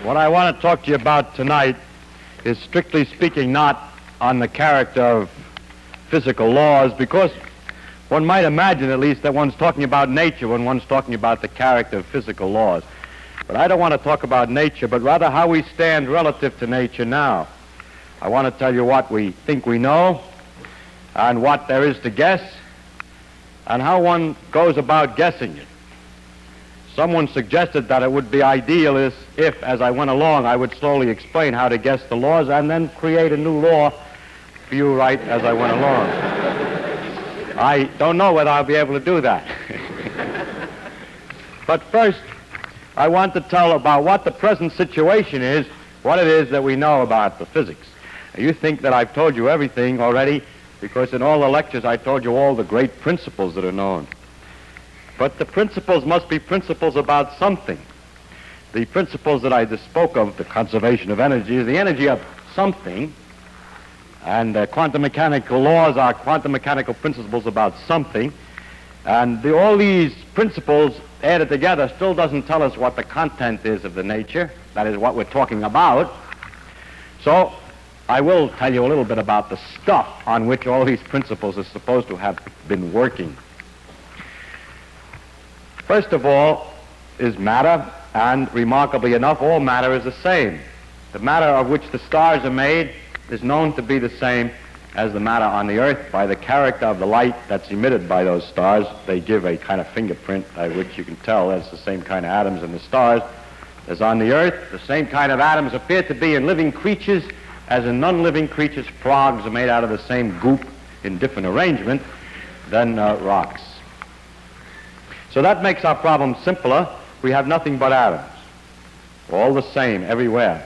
What I want to talk to you about tonight is, strictly speaking, not on the character of physical laws, because one might imagine, at least, that one's talking about nature when one's talking about the character of physical laws. But I don't want to talk about nature, but rather how we stand relative to nature now. I want to tell you what we think we know, and what there is to guess, and how one goes about guessing it. Someone suggested that it would be ideal if, as I went along, I would slowly explain how to guess the laws and then create a new law for you right as I went along. I don't know whether I'll be able to do that. But first, I want to tell about what the present situation is, what it is that we know about the physics. You think that I've told you everything already, because in all the lectures I told you all the great principles that are known. But the principles must be principles about something. The principles that I just spoke of, the conservation of energy, is the energy of something, and quantum mechanical laws are quantum mechanical principles about something, and all these principles added together still doesn't tell us what the content is of the nature, that is what we're talking about. So I will tell you a little bit about the stuff on which all these principles are supposed to have been working. First of all is matter, and remarkably enough, all matter is the same. The matter of which the stars are made is known to be the same as the matter on the Earth by the character of the light that's emitted by those stars. They give a kind of fingerprint by which you can tell that's the same kind of atoms in the stars as on the Earth. The same kind of atoms appear to be in living creatures as in non-living creatures. Frogs are made out of the same goop in different arrangement than rocks. So that makes our problem simpler. We have nothing but atoms, all the same everywhere.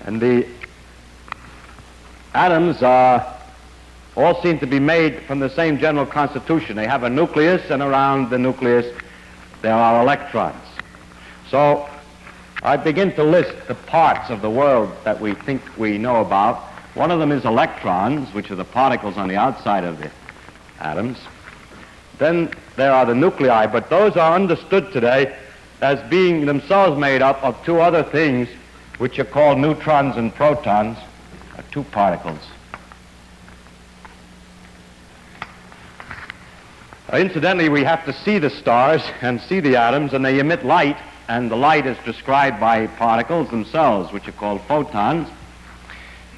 And the atoms all seem to be made from the same general constitution. They have a nucleus, and around the nucleus there are electrons. So I begin to list the parts of the world that we think we know about. One of them is electrons, which are the particles on the outside of the atoms. Then there are the nuclei, but those are understood today as being themselves made up of two other things, which are called neutrons and protons, two particles. Incidentally, we have to see the stars and see the atoms, and they emit light, and the light is described by particles themselves, which are called photons.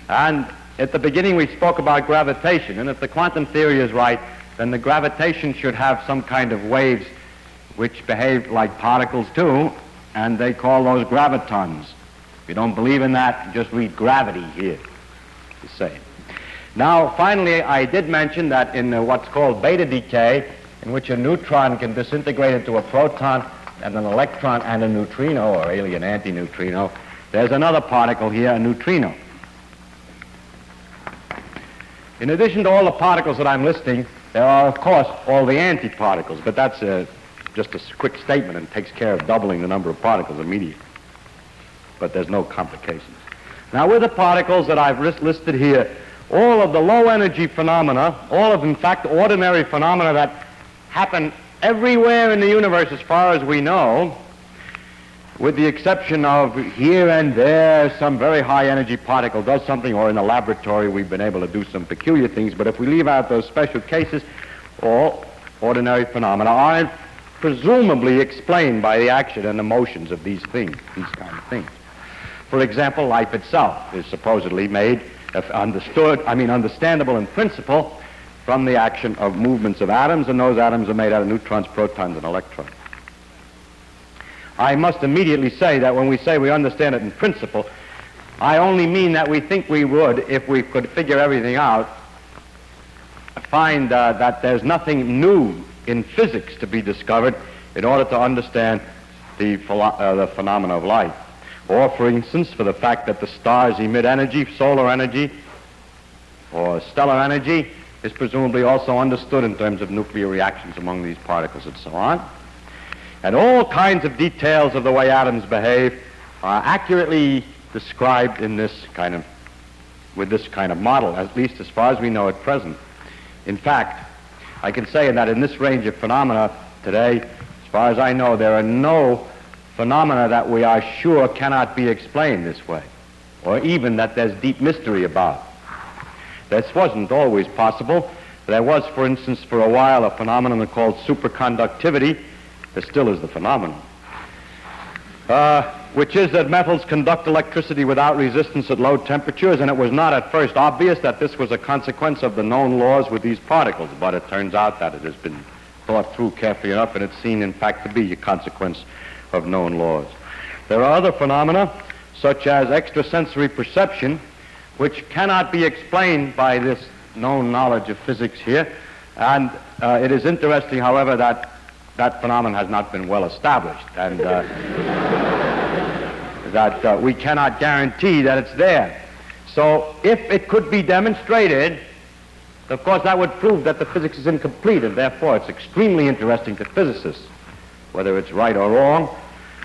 And at the beginning we spoke about gravitation, and if the quantum theory is right, then the gravitation should have some kind of waves which behave like particles too, and they call those gravitons. If you don't believe in that, just read gravity here. The same. Now, finally, I did mention that in what's called beta decay, in which a neutron can disintegrate into a proton and an electron and a neutrino, or alien antineutrino, there's another particle here, a neutrino. In addition to all the particles that I'm listing, there are, of course, all the antiparticles, but that's just a quick statement and takes care of doubling the number of particles immediately. But there's no complications. Now, with the particles that I've listed here, all of the low-energy phenomena, all of, in fact, ordinary phenomena that happen everywhere in the universe as far as we know, with the exception of here and there some very high-energy particle does something, or in the laboratory we've been able to do some peculiar things, but if we leave out those special cases, all ordinary phenomena are presumably explained by the action and the motions of these things, these kind of things. For example, life itself is supposedly made, understandable in principle from the action of movements of atoms, and those atoms are made out of neutrons, protons, and electrons. I must immediately say that when we say we understand it in principle, I only mean that we think we would, if we could figure everything out, find that there's nothing new in physics to be discovered in order to understand the phenomena of life. Or, for instance, for the fact that the stars emit energy, solar energy, or stellar energy, is presumably also understood in terms of nuclear reactions among these particles and so on. And all kinds of details of the way atoms behave are accurately described in this kind of, with this kind of model, at least as far as we know at present. In fact, I can say that in this range of phenomena today, as far as I know, there are no phenomena that we are sure cannot be explained this way, or even that there's deep mystery about. This wasn't always possible. There was, for instance, for a while, a phenomenon called superconductivity. There still is the phenomenon, which is that metals conduct electricity without resistance at low temperatures, and it was not at first obvious that this was a consequence of the known laws with these particles, but it turns out that it has been thought through carefully enough, and it's seen, in fact, to be a consequence of known laws. There are other phenomena, such as extrasensory perception, which cannot be explained by this known knowledge of physics here, and it is interesting, however, that that phenomenon has not been well established, and that we cannot guarantee that it's there. So if it could be demonstrated, of course that would prove that the physics is incomplete, and therefore it's extremely interesting to physicists, whether it's right or wrong,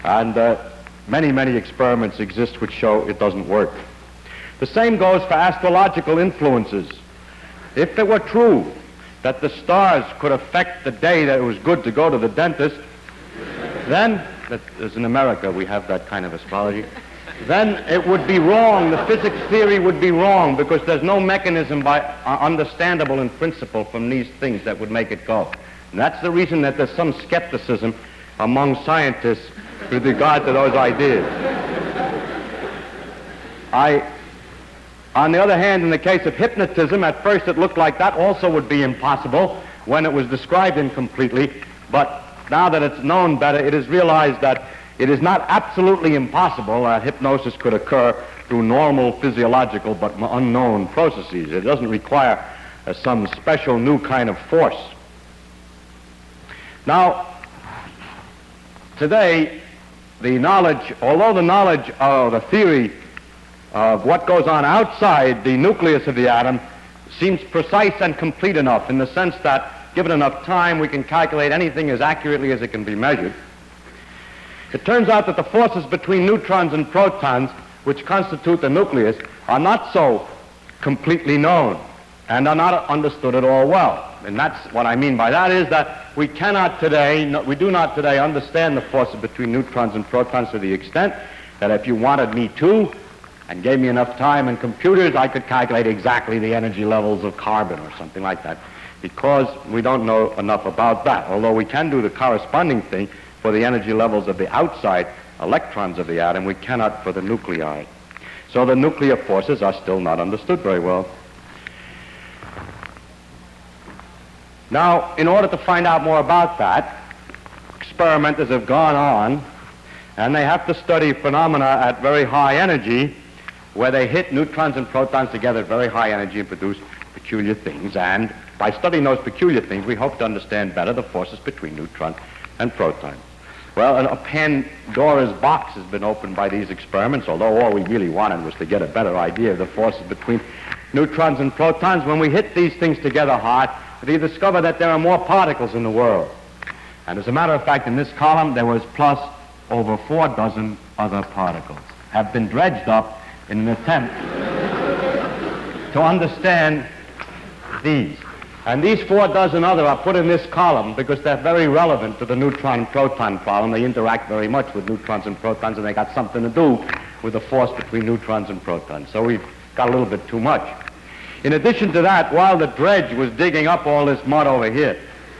and many, many experiments exist which show it doesn't work. The same goes for astrological influences. If it were true that the stars could affect the day that it was good to go to the dentist, then, as in America we have that kind of astrology, then it would be wrong. The physics theory would be wrong, because there's no mechanism understandable in principle from these things that would make it go. And that's the reason that there's some skepticism among scientists with regard to those ideas. On the other hand, in the case of hypnotism, at first it looked like that also would be impossible when it was described incompletely, but now that it's known better, it is realized that it is not absolutely impossible that hypnosis could occur through normal physiological but unknown processes. It doesn't require some special new kind of force. Now, today, although the knowledge of the theory of what goes on outside the nucleus of the atom seems precise and complete enough, in the sense that, given enough time, we can calculate anything as accurately as it can be measured. It turns out that the forces between neutrons and protons, which constitute the nucleus, are not so completely known and are not understood at all well. And that's what I mean by that, is that we do not today understand the forces between neutrons and protons to the extent that if you wanted me to, and gave me enough time and computers, I could calculate exactly the energy levels of carbon or something like that, because we don't know enough about that, although we can do the corresponding thing for the energy levels of the outside electrons of the atom. We cannot for the nuclei. So the nuclear forces are still not understood very well. Now, in order to find out more about that, experimenters have gone on, and they have to study phenomena at very high energy, where they hit neutrons and protons together at very high energy and produce peculiar things. And by studying those peculiar things, we hope to understand better the forces between neutrons and protons. Well, a Pandora's box has been opened by these experiments, although all we really wanted was to get a better idea of the forces between neutrons and protons. When we hit these things together hard, we discover that there are more particles in the world. And as a matter of fact, in this column, there was plus over 4 dozen other particles have been dredged up in an attempt to understand these. And these 4 dozen other are put in this column because they're very relevant to the neutron-proton problem. They interact very much with neutrons and protons, and they got something to do with the force between neutrons and protons. So we've got a little bit too much. In addition to that, while the dredge was digging up all this mud over here,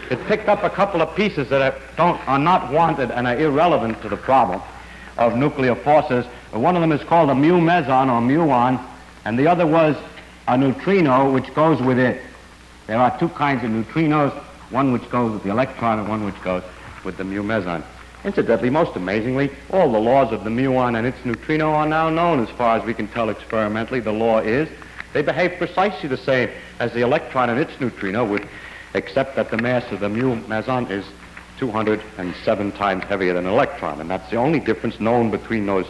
it picked up a couple of pieces that are not wanted and are irrelevant to the problem of nuclear forces. One of them is called a mu meson or muon, and the other was a neutrino which goes with it. There are 2 kinds of neutrinos, one which goes with the electron and one which goes with the mu meson. Incidentally, most amazingly, all the laws of the muon and its neutrino are now known as far as we can tell experimentally. The law is they behave precisely the same as the electron and its neutrino, except that the mass of the mu meson is 207 times heavier than an electron, and that's the only difference known between those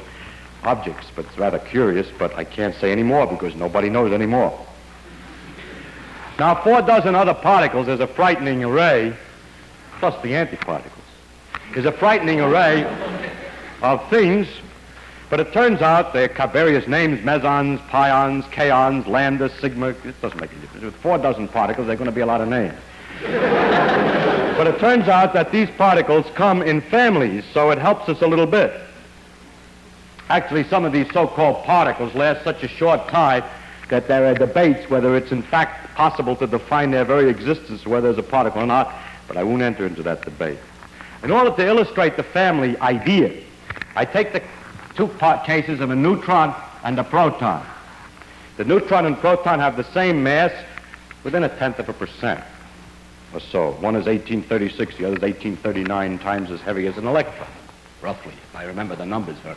objects. But it's rather curious, but I can't say any more because nobody knows any more. Now, 4 dozen other particles is a frightening array, plus the antiparticles, is a frightening array of things, but it turns out they have various names: mesons, pions, kaons, lambda, sigma. It doesn't make any difference. With 4 dozen particles, there are going to be a lot of names. But it turns out that these particles come in families, so it helps us a little bit. Actually, some of these so-called particles last such a short time that there are debates whether it's in fact possible to define their very existence, whether there's a particle or not, but I won't enter into that debate. In order to illustrate the family idea, I take the two cases of a neutron and a proton. The neutron and proton have the same mass within 0.1% or so. One is 1836, the other is 1839 times as heavy as an electron, roughly, if I remember the numbers very.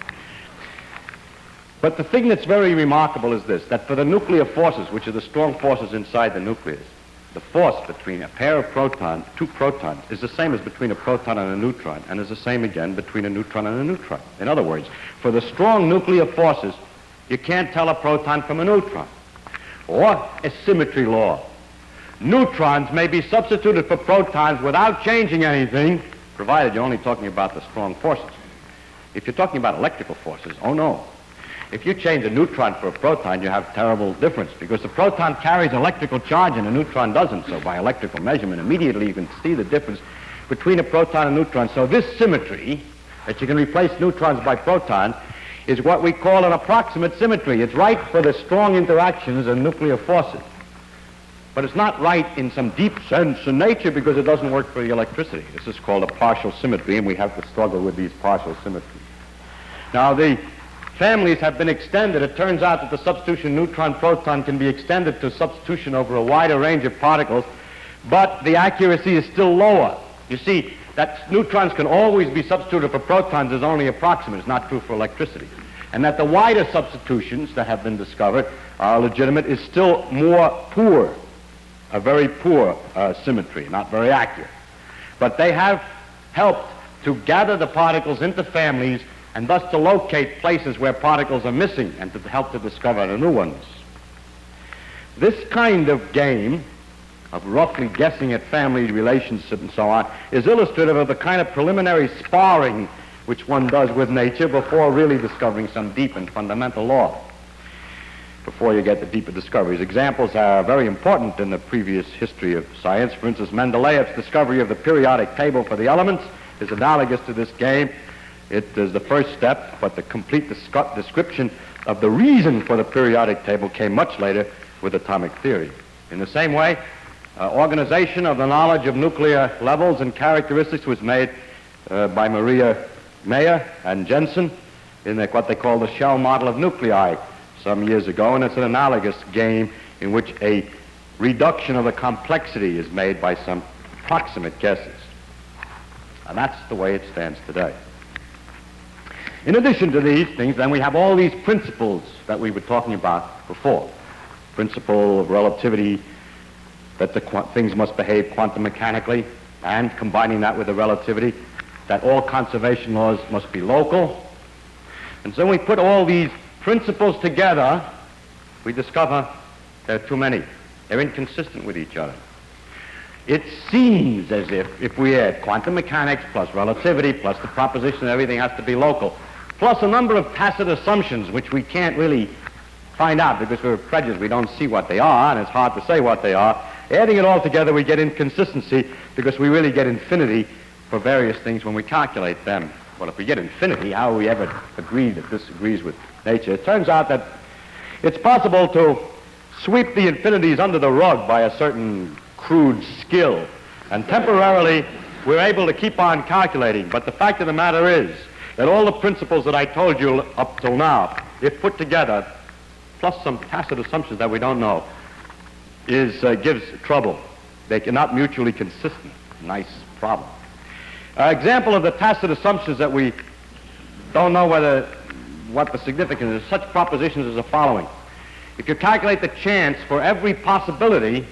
But the thing that's very remarkable is this, that for the nuclear forces, which are the strong forces inside the nucleus, the force between a pair of protons, two protons, is the same as between a proton and a neutron, and is the same again between a neutron and a neutron. In other words, for the strong nuclear forces, you can't tell a proton from a neutron. Or a symmetry law. Neutrons may be substituted for protons without changing anything, provided you're only talking about the strong forces. If you're talking about electrical forces, oh no. If you change a neutron for a proton, you have terrible difference, because the proton carries electrical charge and a neutron doesn't. So by electrical measurement, immediately you can see the difference between a proton and a neutron. So this symmetry, that you can replace neutrons by protons, is what we call an approximate symmetry. It's right for the strong interactions in nuclear forces. But it's not right in some deep sense in nature because it doesn't work for the electricity. This is called a partial symmetry, and we have to struggle with these partial symmetries. Now, the families have been extended. It turns out that the substitution neutron-proton can be extended to substitution over a wider range of particles, but the accuracy is still lower. You see, that neutrons can always be substituted for protons is only approximate. It's not true for electricity. And that the wider substitutions that have been discovered are legitimate is still more poor, a very poor symmetry, not very accurate. But they have helped to gather the particles into families and thus to locate places where particles are missing and to help to discover the new ones. This kind of game of roughly guessing at family relationships and so on is illustrative of the kind of preliminary sparring which one does with nature before really discovering some deep and fundamental law, before you get the deeper discoveries. Examples are very important in the previous history of science. For instance, Mendeleev's discovery of the periodic table for the elements is analogous to this game. It is the first step, but the complete description of the reason for the periodic table came much later with atomic theory. In the same way, organization of the knowledge of nuclear levels and characteristics was made by Maria Mayer and Jensen in what they call the shell model of nuclei some years ago, and it's an analogous game in which a reduction of the complexity is made by some approximate guesses. And that's the way it stands today. In addition to these things, then we have all these principles that we were talking about before. Principle of relativity, that the things must behave quantum mechanically, and combining that with the relativity, that all conservation laws must be local. And so we put all these principles together, we discover there are too many. They're inconsistent with each other. It seems as if we add quantum mechanics plus relativity plus the proposition that everything has to be local, plus a number of tacit assumptions which we can't really find out because we're prejudiced, we don't see what they are, and it's hard to say what they are. Adding it all together, we get inconsistency because we really get infinity for various things when we calculate them. Well, if we get infinity, how will we ever agree that this agrees with nature? It turns out that it's possible to sweep the infinities under the rug by a certain crude skill, and temporarily we're able to keep on calculating. But the fact of the matter is that all the principles that I told you up till now, if put together, plus some tacit assumptions that we don't know, gives trouble. They are not mutually consistent. Nice problem. Example of the tacit assumptions that we don't know what the significance is, such propositions as the following. If you calculate the chance for every possibility,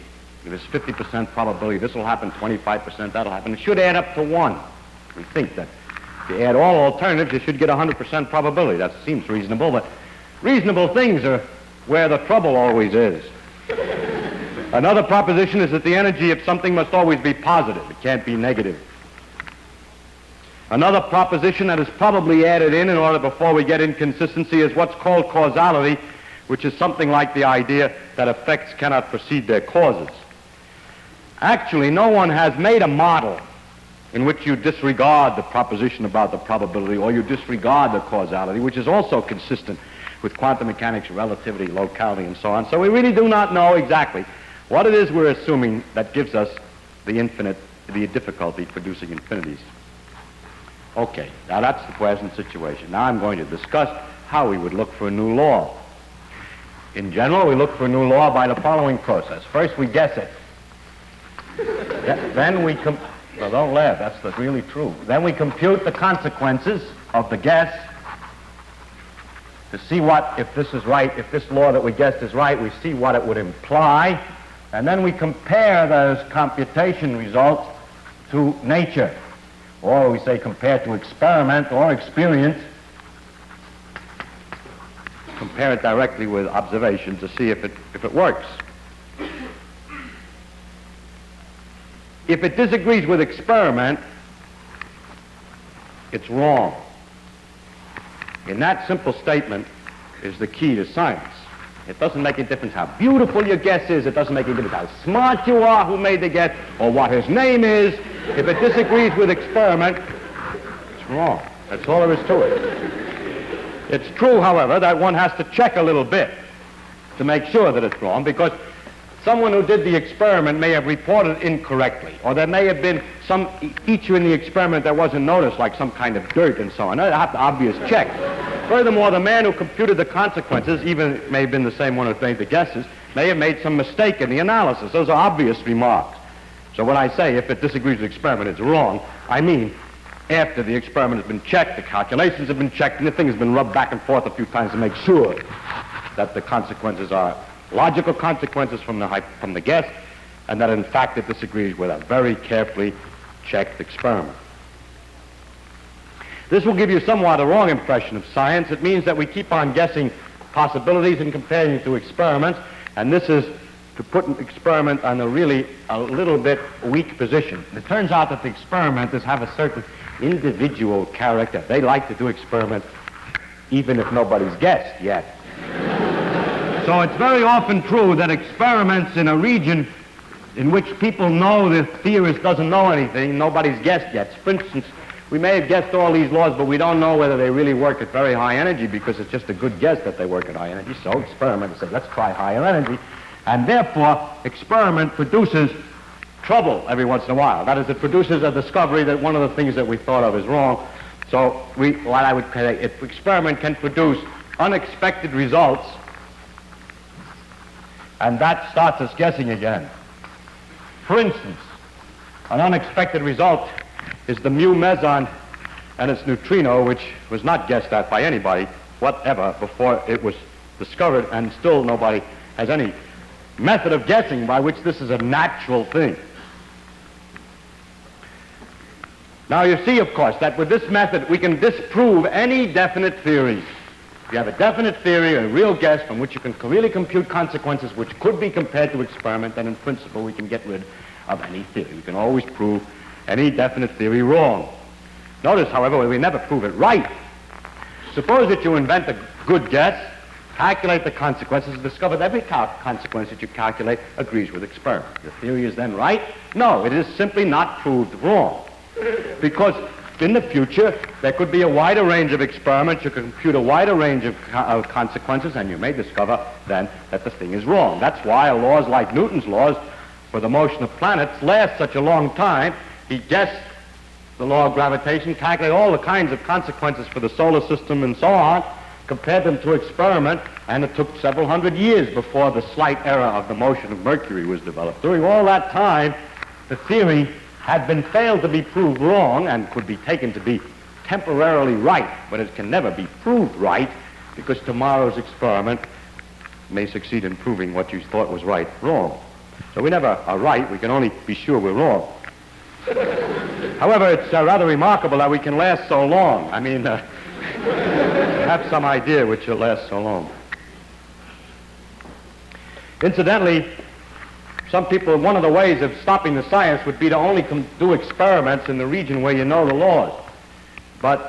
if it's 50% probability, this will happen, 25%, that'll happen, it should add up to 1. We think that if you add all alternatives, you should get 100% probability. That seems reasonable, but reasonable things are where the trouble always is. Another proposition is that the energy of something must always be positive. It can't be negative. Another proposition that is probably added in order before we get inconsistency is what's called causality, which is something like the idea that effects cannot precede their causes. Actually, no one has made a model in which you disregard the proposition about the probability, or you disregard the causality, which is also consistent with quantum mechanics, relativity, locality, and so on. So we really do not know exactly what it is we're assuming that gives us the difficulty producing infinities. Okay, now that's the present situation. Now I'm going to discuss how we would look for a new law. In general, we look for a new law by the following process. First, we guess it. Then we well, don't laugh, that's really true. Then we compute the consequences of the guess to see what, if this is right, if this law that we guessed is right, we see what it would imply, and then we compare those computation results to nature, or we say compare to experiment or experience, compare it directly with observation to see if it works. If it disagrees with experiment, it's wrong. In that simple statement is the key to science. It doesn't make a difference how beautiful your guess is. It doesn't make a difference how smart you are who made the guess, or what his name is. If it disagrees with experiment, it's wrong. That's all there is to it. It's true, however, that one has to check a little bit to make sure that it's wrong, because someone who did the experiment may have reported incorrectly, or there may have been some feature in the experiment that wasn't noticed, like some kind of dirt and so on. That's an obvious check. Furthermore, the man who computed the consequences, even it may have been the same one who made the guesses, may have made some mistake in the analysis. Those are obvious remarks. So when I say if it disagrees with experiment, it's wrong, I mean after the experiment has been checked, the calculations have been checked, and the thing has been rubbed back and forth a few times to make sure that the consequences are logical consequences from the guess, and that in fact it disagrees with a very carefully checked experiment. This will give you somewhat a wrong impression of science. It means that we keep on guessing possibilities and comparing it to experiments, and this is to put an experiment on a little bit weak position. It turns out that the experimenters have a certain individual character. They like to do experiments even if nobody's guessed yet. So it's very often true that experiments in a region in which people know the theorist doesn't know anything, nobody's guessed yet. For instance, we may have guessed all these laws, but we don't know whether they really work at very high energy, because it's just a good guess that they work at high energy. So experimenters say, let's try higher energy. And therefore, experiment produces trouble every once in a while. That is, it produces a discovery that one of the things that we thought of is wrong. So what I would say, if experiment can produce unexpected results, and that starts us guessing again. For instance, an unexpected result is the mu meson and its neutrino, which was not guessed at by anybody whatever before it was discovered, and still nobody has any method of guessing by which this is a natural thing. Now you see, of course, that with this method we can disprove any definite theory. If you have a definite theory, a real guess from which you can really compute consequences which could be compared to experiment, then in principle we can get rid of any theory. We can always prove any definite theory wrong. Notice, however, we never prove it right. Suppose that you invent a good guess, calculate the consequences, and discover that every consequence that you calculate agrees with experiment. The theory is then right? No, it is simply not proved wrong. Because in the future, there could be a wider range of experiments, you can compute a wider range of consequences, and you may discover then that the thing is wrong. That's why laws like Newton's laws for the motion of planets last such a long time. He guessed the law of gravitation, calculated all the kinds of consequences for the solar system and so on, compared them to experiment, and it took several hundred years before the slight error of the motion of Mercury was developed. During all that time, the theory had been failed to be proved wrong and could be taken to be temporarily right, but it can never be proved right, because tomorrow's experiment may succeed in proving what you thought was right wrong. So we never are right, we can only be sure we're wrong. However, it's rather remarkable that we can last so long. I mean, have some idea which will last so long. Incidentally, some people, one of the ways of stopping the science would be to only do experiments in the region where you know the laws. But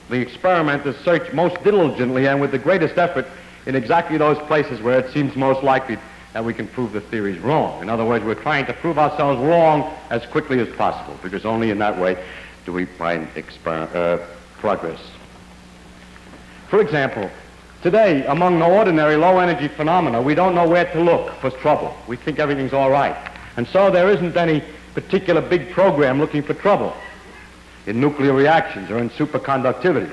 the experimenters search most diligently and with the greatest effort in exactly those places where it seems most likely that we can prove the theory's wrong. In other words, we're trying to prove ourselves wrong as quickly as possible, because only in that way do we find progress. For example, today, among the ordinary low-energy phenomena, we don't know where to look for trouble. We think everything's all right. And so there isn't any particular big program looking for trouble in nuclear reactions or in superconductivity.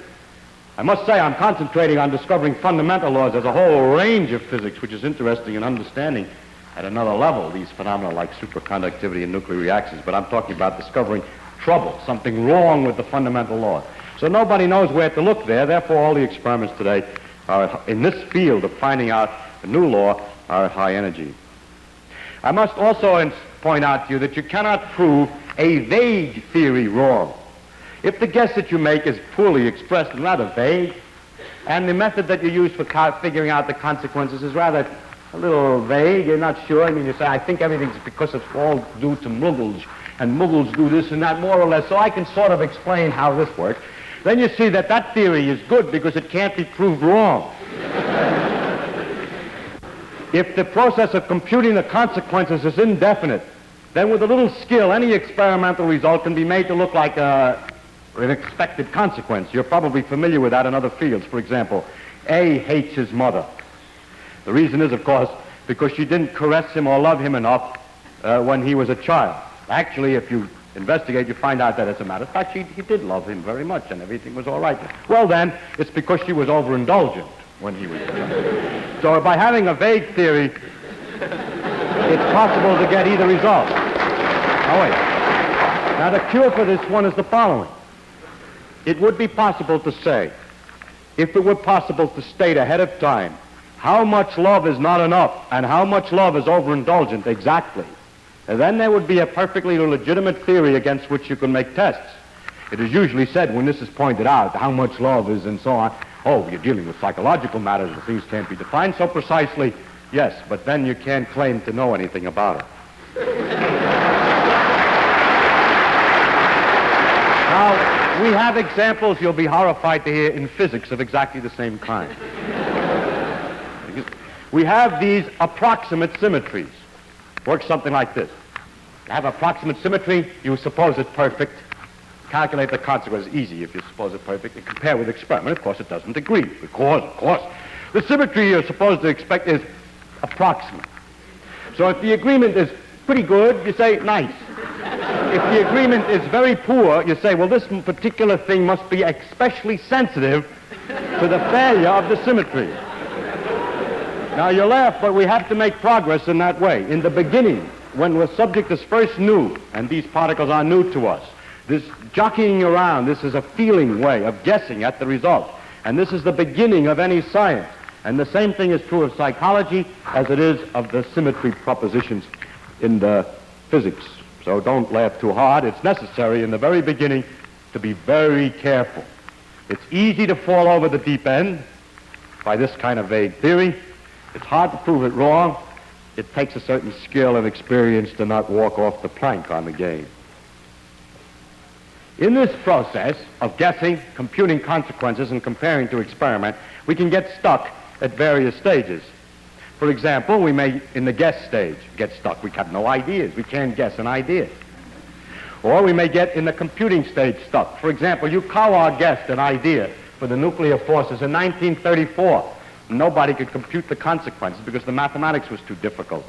I must say I'm concentrating on discovering fundamental laws. There's a whole range of physics which is interesting in understanding at another level these phenomena like superconductivity and nuclear reactions, but I'm talking about discovering trouble, something wrong with the fundamental laws. So nobody knows where to look there, therefore all the experiments today are in this field of finding out a new law are at high energy. I must also point out to you that you cannot prove a vague theory wrong. If the guess that you make is poorly expressed and rather vague, and the method that you use for figuring out the consequences is rather a little vague, you're not sure, I mean, you say, I think everything's because it's all due to Muggles, and Muggles do this and that more or less, so I can sort of explain how this works, then you see that that theory is good because it can't be proved wrong. If the process of computing the consequences is indefinite, then with a little skill, any experimental result can be made to look like an expected consequence. You're probably familiar with that in other fields. For example, A hates his mother. The reason is, of course, because she didn't caress him or love him enough when he was a child. Actually, if you investigate, you find out that, as a matter of fact, he did love him very much and everything was all right. Well, then, it's because she was overindulgent when he was a child. So by having a vague theory, it's possible to get either result. Oh, wait. Now, the cure for this one is the following. It would be possible to say, if it were possible to state ahead of time how much love is not enough and how much love is overindulgent exactly, and then there would be a perfectly legitimate theory against which you can make tests. It is usually said when this is pointed out, how much love is and so on, oh, you're dealing with psychological matters and things can't be defined so precisely. Yes, but then you can't claim to know anything about it. Now, we have examples you'll be horrified to hear in physics of exactly the same kind. We have these approximate symmetries. Works something like this. You have approximate symmetry, you suppose it's perfect. Calculate the consequences. Easy if you suppose it perfect. You compare with experiment. Of course, it doesn't agree. Because, of course, the symmetry you're supposed to expect is approximate. So if the agreement is pretty good, you say, nice. If the agreement is very poor, you say, well, this particular thing must be especially sensitive to the failure of the symmetry. Now, you laugh, but we have to make progress in that way. In the beginning, when the subject is first new, and these particles are new to us, this jockeying around, this is a feeling way of guessing at the result. And this is the beginning of any science. And the same thing is true of psychology as it is of the symmetry propositions in the physics. So don't laugh too hard. It's necessary in the very beginning to be very careful. It's easy to fall over the deep end by this kind of vague theory. It's hard to prove it wrong. It takes a certain skill and experience to not walk off the plank on the game. In this process of guessing, computing consequences, and comparing to experiment, we can get stuck at various stages. For example, we may, in the guess stage, get stuck. We have no ideas. We can't guess an idea. Or we may get in the computing stage stuck. For example, Yukawa guessed an idea for the nuclear forces in 1934. Nobody could compute the consequences because the mathematics was too difficult.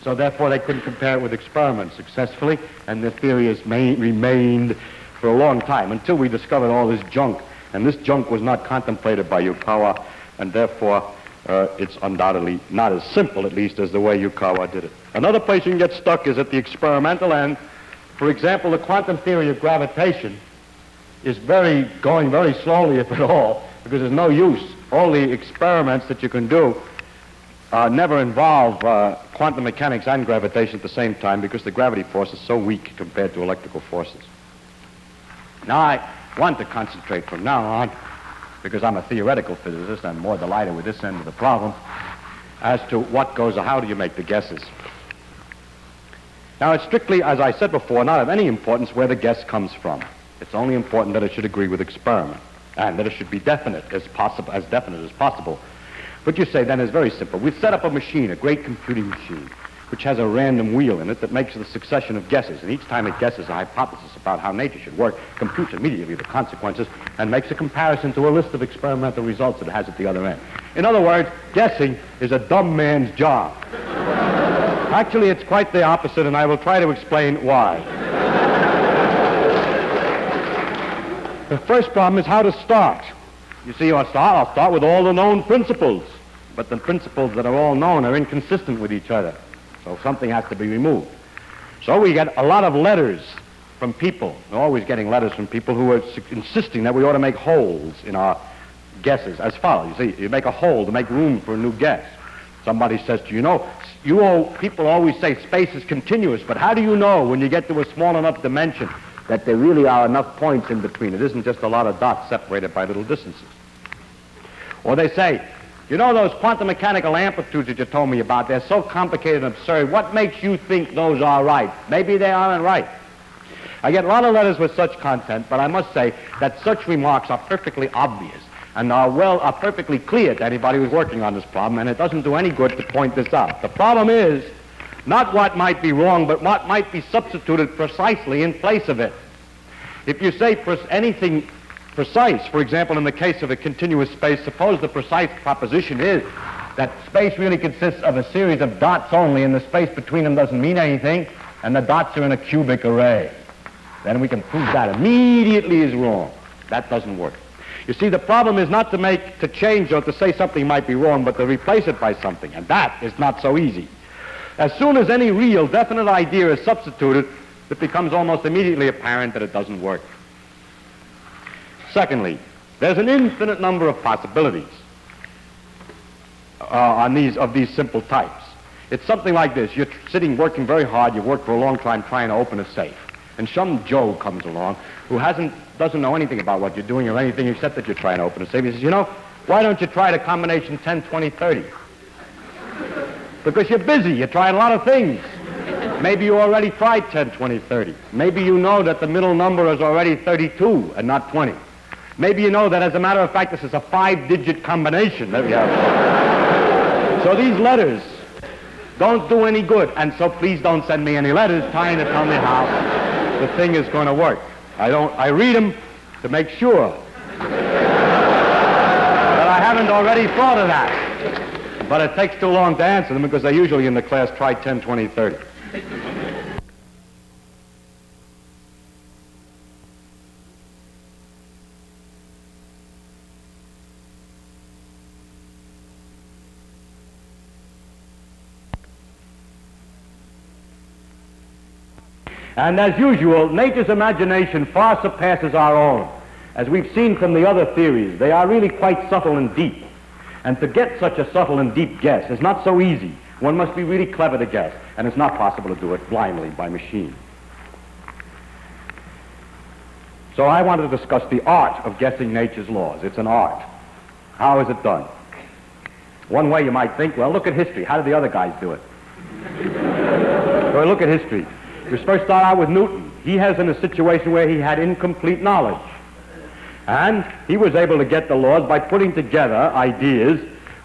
So therefore they couldn't compare it with experiments successfully, and the theory has remained for a long time until we discovered all this junk. And this junk was not contemplated by Yukawa, and therefore it's undoubtedly not as simple, at least, as the way Yukawa did it. Another place you can get stuck is at the experimental end. For example, the quantum theory of gravitation is going very slowly, if at all, because there's no use. All the experiments that you can do never involve quantum mechanics and gravitation at the same time because the gravity force is so weak compared to electrical forces. Now, I want to concentrate from now on, because I'm a theoretical physicist, I'm more delighted with this end of the problem, as to what goes, or how do you make the guesses. Now, it's strictly, as I said before, not of any importance where the guess comes from. It's only important that it should agree with experiment, and that it should be definite as possible. What you say then is very simple. We've set up a machine, a great computing machine, which has a random wheel in it that makes the succession of guesses. And each time it guesses a hypothesis about how nature should work, computes immediately the consequences and makes a comparison to a list of experimental results that it has at the other end. In other words, guessing is a dumb man's job. Actually, it's quite the opposite, and I will try to explain why. The first problem is how to start. You see, I'll start with all the known principles, but the principles that are all known are inconsistent with each other. So something has to be removed. So we get a lot of letters from people. We're always getting letters from people who are insisting that we ought to make holes in our guesses as follows. You see, you make a hole to make room for a new guess. Somebody says to you, people always say space is continuous, but how do you know when you get to a small enough dimension that there really are enough points in between? It isn't just a lot of dots separated by little distances. Or they say, you know those quantum mechanical amplitudes that you told me about, they're so complicated and absurd. What makes you think those are right? Maybe they aren't right. I get a lot of letters with such content, but I must say that such remarks are perfectly obvious and are perfectly clear to anybody who's working on this problem, and it doesn't do any good to point this out. The problem is not what might be wrong, but what might be substituted precisely in place of it. If you say anything precise, for example, in the case of a continuous space, suppose the precise proposition is that space really consists of a series of dots only, and the space between them doesn't mean anything, and the dots are in a cubic array. Then we can prove that immediately is wrong. That doesn't work. You see, the problem is not to change or to say something might be wrong, but to replace it by something, and that is not so easy. As soon as any real, definite idea is substituted, it becomes almost immediately apparent that it doesn't work. Secondly, there's an infinite number of possibilities of these simple types. It's something like this. You're sitting working very hard. You've worked for a long time trying to open a safe. And some Joe comes along who doesn't know anything about what you're doing or anything except that you're trying to open a safe. He says, you know, why don't you try the combination 10, 20, 30? Because you're busy. You're trying a lot of things. Maybe you already tried 10, 20, 30. Maybe you know that the middle number is already 32 and not 20. Maybe you know that, as a matter of fact, this is a 5-digit combination. There we have. So these letters don't do any good, and so please don't send me any letters trying to tell me how the thing is going to work. I read them to make sure that I haven't already thought of that. But it takes too long to answer them because they usually in the class try 10, 20, 30. And as usual, nature's imagination far surpasses our own. As we've seen from the other theories, they are really quite subtle and deep. And to get such a subtle and deep guess is not so easy. One must be really clever to guess, and it's not possible to do it blindly by machine. So I want to discuss the art of guessing nature's laws. It's an art. How is it done? One way you might think, well, look at history. How did the other guys do it? So look at history. We first start out with Newton. He has in a situation where he had incomplete knowledge. And he was able to get the laws by putting together ideas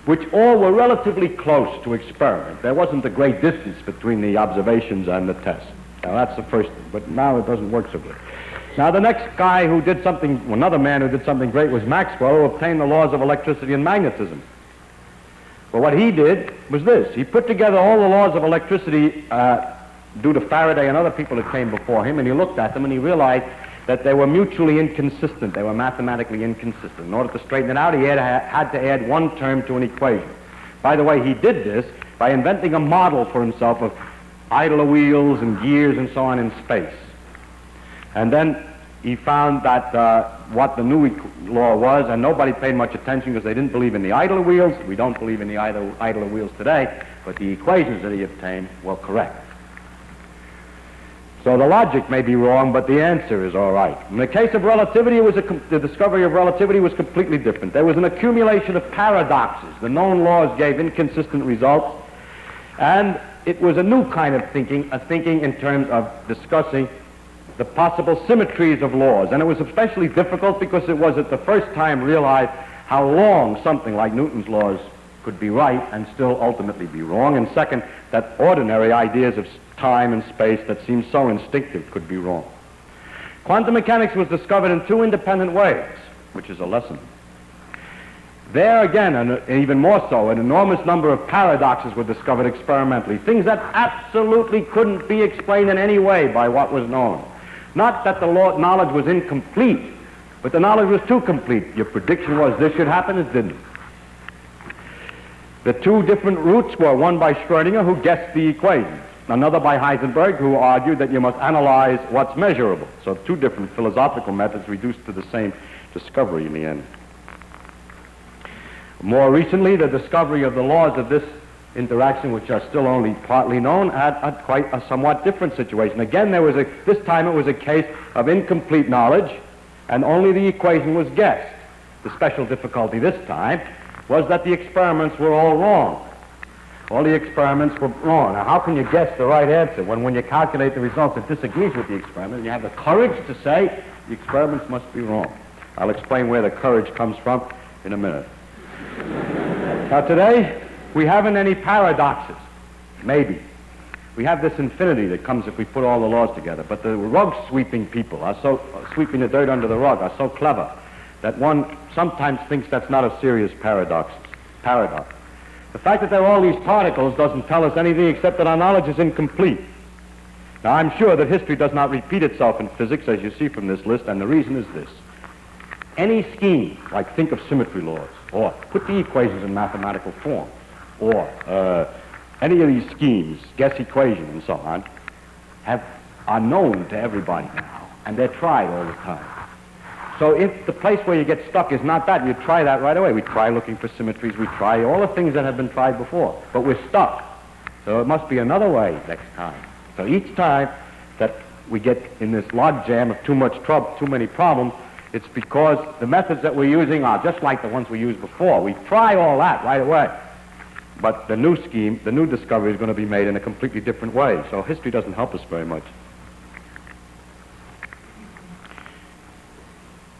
which all were relatively close to experiment. There wasn't a great distance between the observations and the tests. Now that's the first thing, but now it doesn't work so good. Now the next guy who did something, another man who did something great was Maxwell, who obtained the laws of electricity and magnetism. Well, what he did was this. He put together all the laws of electricity due to Faraday and other people that came before him, and he looked at them and he realized that they were mutually inconsistent. They were mathematically inconsistent. In order to straighten it out, he had to add one term to an equation. By the way, he did this by inventing a model for himself of idler wheels and gears and so on in space. And then he found that what the new law was, and nobody paid much attention because they didn't believe in the idler wheels. We don't believe in the idler wheels today, but the equations that he obtained were correct. So the logic may be wrong, but the answer is all right. In the case of relativity, the discovery of relativity was completely different. There was an accumulation of paradoxes. The known laws gave inconsistent results, and it was a new kind of thinking, a thinking in terms of discussing the possible symmetries of laws. And it was especially difficult because it was at the first time realized how long something like Newton's laws could be right and still ultimately be wrong. And second, that ordinary ideas of time and space that seem so instinctive could be wrong. Quantum mechanics was discovered in two independent ways, which is a lesson. There again, and even more so, an enormous number of paradoxes were discovered experimentally, things that absolutely couldn't be explained in any way by what was known. Not that the knowledge was incomplete, but the knowledge was too complete. Your prediction was this should happen, it didn't. The two different routes were one by Schrödinger, who guessed the equations, another by Heisenberg, who argued that you must analyze what's measurable. So two different philosophical methods reduced to the same discovery in the end. More recently, the discovery of the laws of this interaction, which are still only partly known, had quite a somewhat different situation. Again, this time it was a case of incomplete knowledge, and only the equation was guessed. The special difficulty this time was that the experiments were all wrong. All the experiments were wrong. Now, how can you guess the right answer when you calculate the results it disagrees with the experiment, and you have the courage to say the experiments must be wrong? I'll explain where the courage comes from in a minute. Now, today, we haven't any paradoxes. Maybe. We have this infinity that comes if we put all the laws together. But the rug-sweeping people are so, sweeping the dirt under the rug, are so clever that one sometimes thinks that's not a serious paradox. The fact that there are all these particles doesn't tell us anything except that our knowledge is incomplete. Now, I'm sure that history does not repeat itself in physics, as you see from this list, and the reason is this. Any scheme, like think of symmetry laws, or put the equations in mathematical form, or any of these schemes, guess equation and so on, are known to everybody now, and they're tried all the time. So if the place where you get stuck is not that, you try that right away. We try looking for symmetries, we try all the things that have been tried before, but we're stuck. So it must be another way next time. So each time that we get in this logjam of too much trouble, too many problems, it's because the methods that we're using are just like the ones we used before. We try all that right away. But the new scheme, the new discovery is going to be made in a completely different way. So history doesn't help us very much.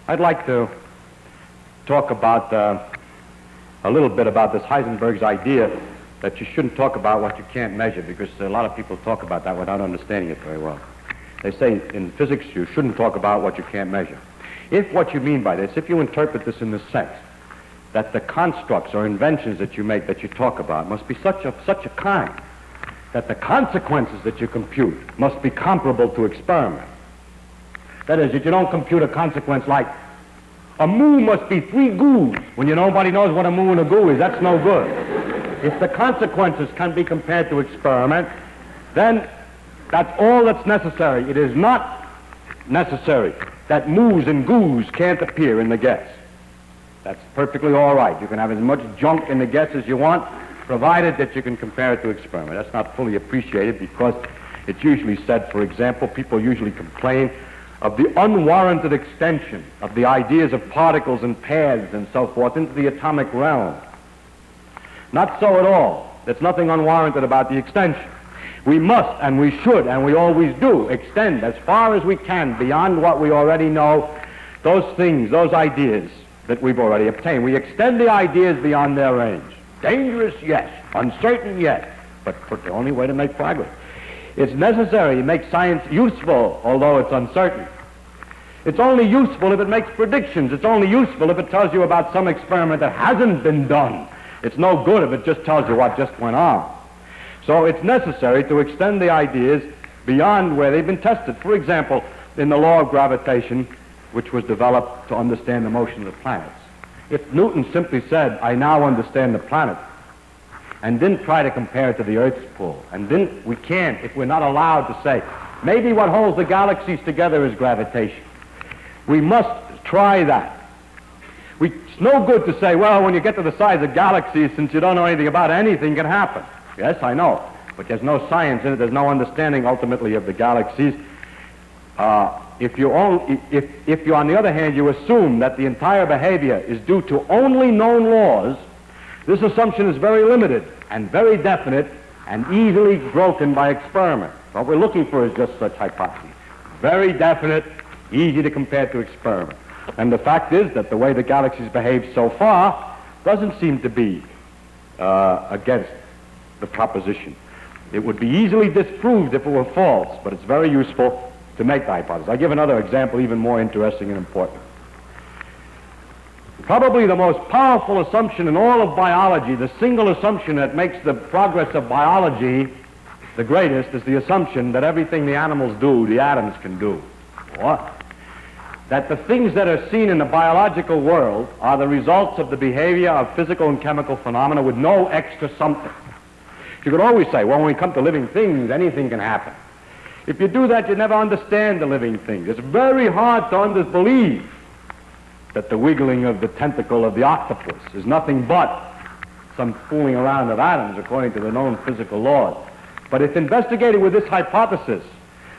I'd like to talk about a little bit about this Heisenberg's idea that you shouldn't talk about what you can't measure, because a lot of people talk about that without understanding it very well. They say in physics you shouldn't talk about what you can't measure. If what you mean by this, if you interpret this in the sense that the constructs or inventions that you make, that you talk about, must be such a kind that the consequences that you compute must be comparable to experiment. That is, if you don't compute a consequence like a moo must be 3 goos, when nobody knows what a moo and a goo is, that's no good. If the consequences can be compared to experiment, then that's all that's necessary. It is not necessary that moos and goos can't appear in the guess. That's perfectly all right. You can have as much junk in the guess as you want, provided that you can compare it to experiment. That's not fully appreciated because it's usually said, for example, people usually complain of the unwarranted extension of the ideas of particles and paths and so forth into the atomic realm. Not so at all. There's nothing unwarranted about the extension. We must, and we should, and we always do, extend as far as we can beyond what we already know, those things, those ideas that we've already obtained. We extend the ideas beyond their range. Dangerous, yes. Uncertain, yes. But the only way to make progress. It's necessary to make science useful, although it's uncertain. It's only useful if it makes predictions. It's only useful if it tells you about some experiment that hasn't been done. It's no good if it just tells you what just went on. So it's necessary to extend the ideas beyond where they've been tested. For example, in the law of gravitation, which was developed to understand the motion of the planets. If Newton simply said, I now understand the planet, and didn't try to compare it to the Earth's pull, we can't, if we're not allowed to say, maybe what holds the galaxies together is gravitation. We must try that. It's no good to say, well, when you get to the size of galaxies, since you don't know anything about anything can happen. Yes, I know, but there's no science in it. There's no understanding ultimately of the galaxies. If you, on the other hand, you assume that the entire behavior is due to only known laws, this assumption is very limited and very definite and easily broken by experiment. What we're looking for is just such hypotheses. Very definite, easy to compare to experiment. And the fact is that the way the galaxies behave so far doesn't seem to be against the proposition. It would be easily disproved if it were false, but it's very useful to make the hypothesis. I'll give another example even more interesting and important. Probably the most powerful assumption in all of biology, the single assumption that makes the progress of biology the greatest, is the assumption that everything the animals do, the atoms can do. What? That the things that are seen in the biological world are the results of the behavior of physical and chemical phenomena with no extra something. You could always say, well, when we come to living things, anything can happen. If you do that, you never understand the living things. It's very hard to believe that the wiggling of the tentacle of the octopus is nothing but some fooling around of atoms according to the known physical laws. But if investigated with this hypothesis,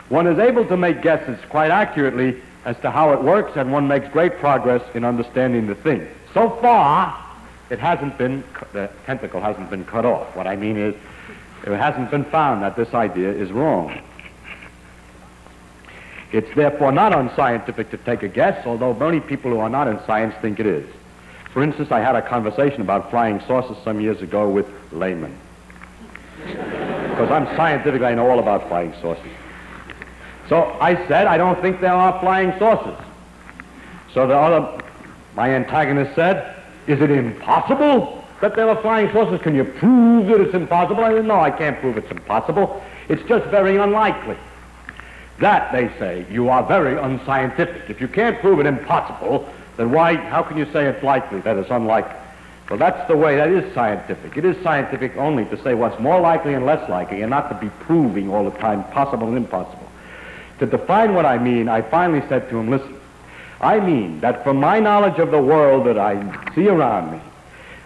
one is able to make guesses quite accurately as to how it works, and one makes great progress in understanding the thing. So far, the tentacle hasn't been cut off. What I mean is, it hasn't been found that this idea is wrong. It's therefore not unscientific to take a guess, although many people who are not in science think it is. For instance, I had a conversation about flying saucers some years ago with laymen. Because I'm scientific, I know all about flying saucers. So I said, I don't think there are flying saucers. So my antagonist said, is it impossible that there are flying saucers? Can you prove that it's impossible? I said, no, I can't prove it's impossible. It's just very unlikely. That, they say, you are very unscientific. If you can't prove it impossible, then how can you say it's likely, that it's unlikely? Well, that's the way, that is scientific. It is scientific only to say what's more likely and less likely, and not to be proving all the time possible and impossible. To define what I mean, I finally said to him, listen, I mean that from my knowledge of the world that I see around me,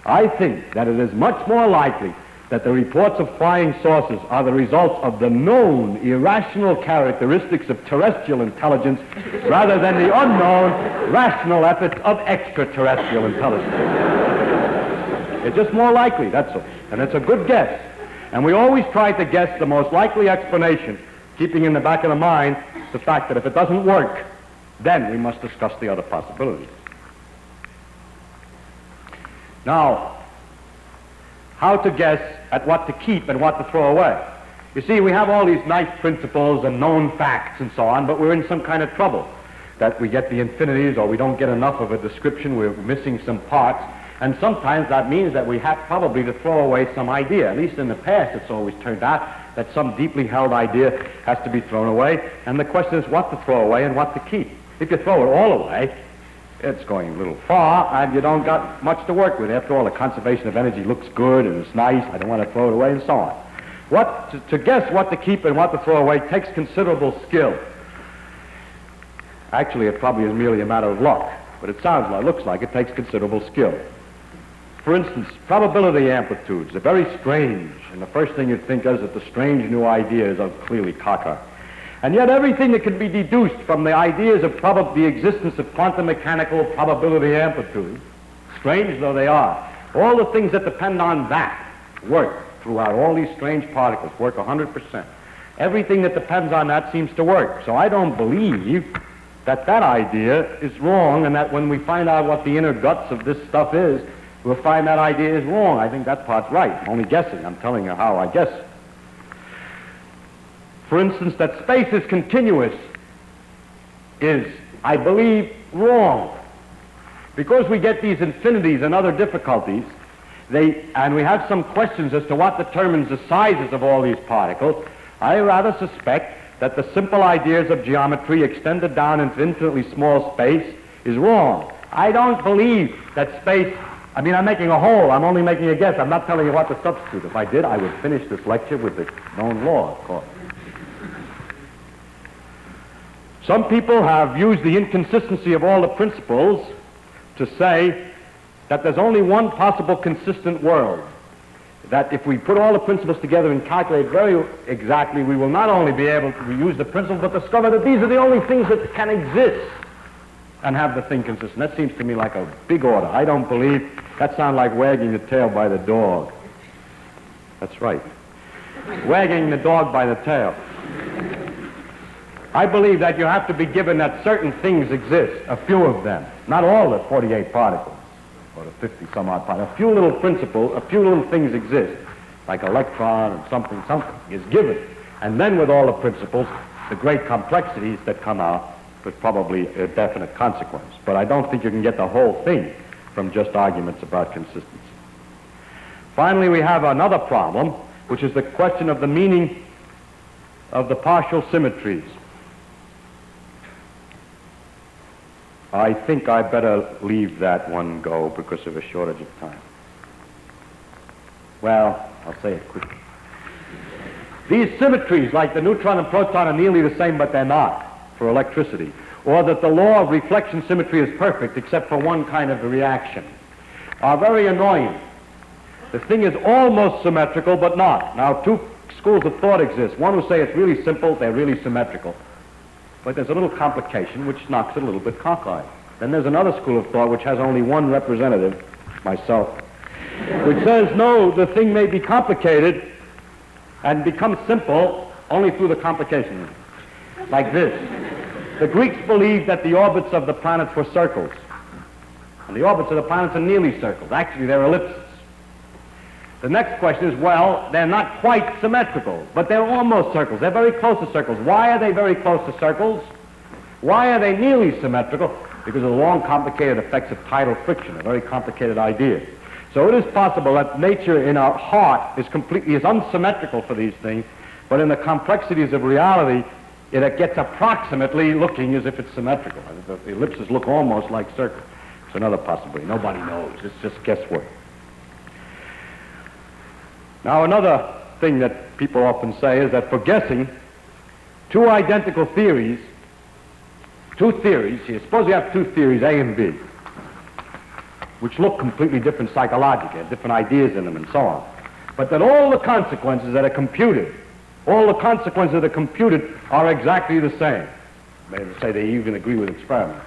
I think that it is much more likely that the reports of flying saucers are the results of the known irrational characteristics of terrestrial intelligence rather than the unknown rational efforts of extraterrestrial intelligence. It's just more likely, that's all. And it's a good guess. And we always try to guess the most likely explanation, keeping in the back of the mind the fact that if it doesn't work, then we must discuss the other possibilities. Now, how to guess at what to keep and what to throw away. You see, we have all these nice principles and known facts and so on, but we're in some kind of trouble. That we get the infinities, or we don't get enough of a description, we're missing some parts, and sometimes that means that we have probably to throw away some idea. At least in the past it's always turned out that some deeply held idea has to be thrown away, and the question is what to throw away and what to keep. If you throw it all away, it's going a little far, and you don't got much to work with. After all, the conservation of energy looks good, and it's nice, I don't want to throw it away, and so on. To guess what to keep and what to throw away takes considerable skill. Actually, it probably is merely a matter of luck, but looks like it takes considerable skill. For instance, probability amplitudes are very strange, and the first thing you'd think is that the strange new ideas are clearly cockeyed. And yet everything that can be deduced from the ideas of the existence of quantum mechanical probability amplitude, strange though they are, all the things that depend on that work throughout. All these strange particles work 100%. Everything that depends on that seems to work. So I don't believe that idea is wrong, and that when we find out what the inner guts of this stuff is, we'll find that idea is wrong. I think that part's right. I'm only guessing. I'm telling you how I guess. For instance, that space is continuous is, I believe, wrong. Because we get these infinities and other difficulties, and we have some questions as to what determines the sizes of all these particles, I rather suspect that the simple ideas of geometry extended down into infinitely small space is wrong. I don't believe that space, I'm making a whole, I'm only making a guess, I'm not telling you what to substitute. If I did, I would finish this lecture with the known law, of course. Some people have used the inconsistency of all the principles to say that there's only one possible consistent world. That if we put all the principles together and calculate very exactly, we will not only be able to use the principles, but discover that these are the only things that can exist and have the thing consistent. That seems to me like a big order. I don't believe, that sounds like wagging the tail by the dog. That's right. Wagging the dog by the tail. I believe that you have to be given that certain things exist, a few of them, not all the 48 particles. or the 50 some odd particles. A few little principles, a few little things exist, like electron and something is given. And then with all the principles, the great complexities that come out with probably a definite consequence. But I don't think you can get the whole thing from just arguments about consistency. Finally, we have another problem, which is the question of the meaning of the partial symmetries. I think I better leave that one go because of a shortage of time. Well, I'll say it quickly. These symmetries, like the neutron and proton, are nearly the same, but they're not, for electricity. Or that the law of reflection symmetry is perfect, except for one kind of reaction, are very annoying. The thing is almost symmetrical, but not. Now, two schools of thought exist. One who say it's really simple, they're really symmetrical. But there's a little complication which knocks it a little bit cockeyed. Then there's another school of thought which has only one representative, myself, which says, no, the thing may be complicated and become simple only through the complication. Like this. The Greeks believed that the orbits of the planets were circles. And the orbits of the planets are nearly circles. Actually, they're ellipses. The next question is, well, they're not quite symmetrical, but they're almost circles. They're very close to circles. Why are they very close to circles? Why are they nearly symmetrical? Because of the long, complicated effects of tidal friction, a very complicated idea. So it is possible that nature in our heart is unsymmetrical for these things, but in the complexities of reality, it gets approximately looking as if it's symmetrical. The ellipses look almost like circles. It's another possibility. Nobody knows. It's just guesswork. Now, another thing that people often say is that for guessing, two identical theories, suppose you have two theories, A and B, which look completely different psychologically, have different ideas in them and so on, but that all the consequences that are computed, are exactly the same. Maybe say they even agree with experiments.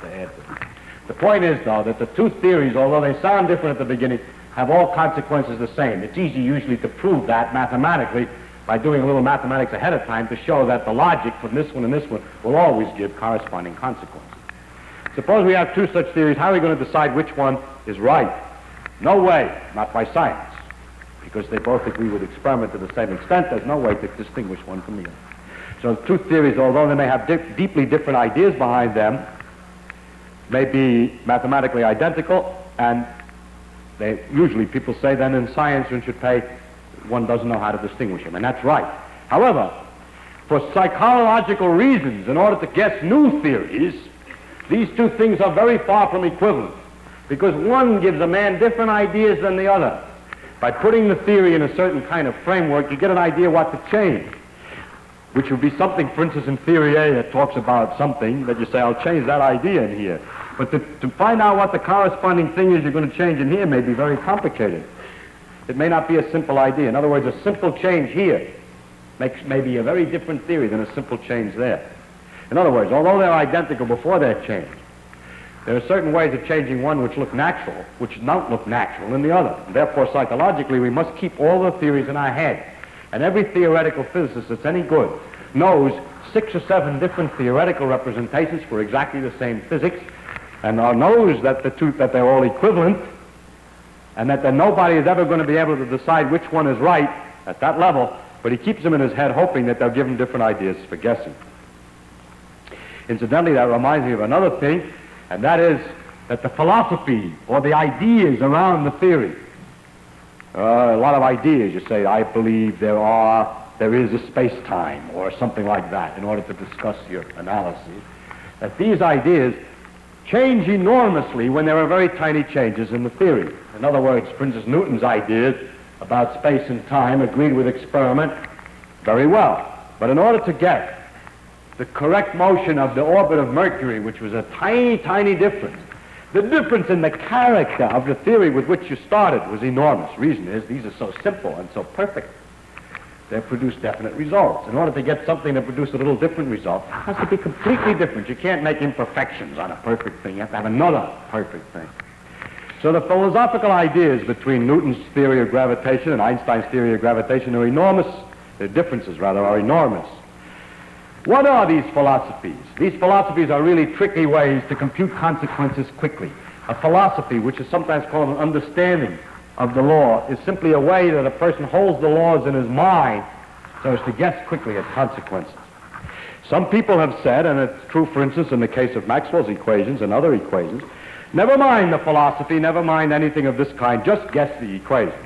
The point is, though, that the two theories, although they sound different at the beginning, have all consequences the same. It's easy usually to prove that mathematically by doing a little mathematics ahead of time to show that the logic from this one and this one will always give corresponding consequences. Suppose we have two such theories, how are we going to decide which one is right? No way, not by science, because they both agree with experiment to the same extent. There's no way to distinguish one from the other. So two theories, although they may have deeply different ideas behind them, may be mathematically identical, and usually people say then in science one doesn't know how to distinguish them, and that's right. However, for psychological reasons, in order to guess new theories, these two things are very far from equivalent, because one gives a man different ideas than the other. By putting the theory in a certain kind of framework, you get an idea what to change, which would be something, for instance, in theory A that talks about something that you say, I'll change that idea in here. But to find out what the corresponding thing is you're going to change in here may be very complicated. It may not be a simple idea. In other words, a simple change here may be a very different theory than a simple change there. In other words, although they're identical before they're changed, there are certain ways of changing one which look natural, which don't look natural in the other. And therefore, psychologically, we must keep all the theories in our head. And every theoretical physicist that's any good knows 6 or 7 different theoretical representations for exactly the same physics, and knows that they're all equivalent, and that nobody is ever going to be able to decide which one is right at that level, but he keeps them in his head hoping that they'll give him different ideas for guessing. Incidentally, that reminds me of another thing, and that is that the philosophy or the ideas around the theory, a lot of ideas, you say, I believe there is a space-time or something like that in order to discuss your analysis, that these ideas change enormously when there are very tiny changes in the theory. In other words, for instance, Newton's ideas about space and time agreed with experiment very well. But in order to get the correct motion of the orbit of Mercury, which was a tiny, tiny difference, the difference in the character of the theory with which you started was enormous. Reason is, these are so simple and so perfect. They produce definite results. In order to get something to produce a little different result, it has to be completely different. You can't make imperfections on a perfect thing. You have to have another perfect thing. So the philosophical ideas between Newton's theory of gravitation and Einstein's theory of gravitation are enormous. The differences, rather, are enormous. What are these philosophies? These philosophies are really tricky ways to compute consequences quickly. A philosophy, which is sometimes called an understanding of the law, is simply a way that a person holds the laws in his mind so as to guess quickly at consequences. Some people have said, and it's true, for instance, in the case of Maxwell's equations and other equations, never mind the philosophy, never mind anything of this kind, just guess the equations.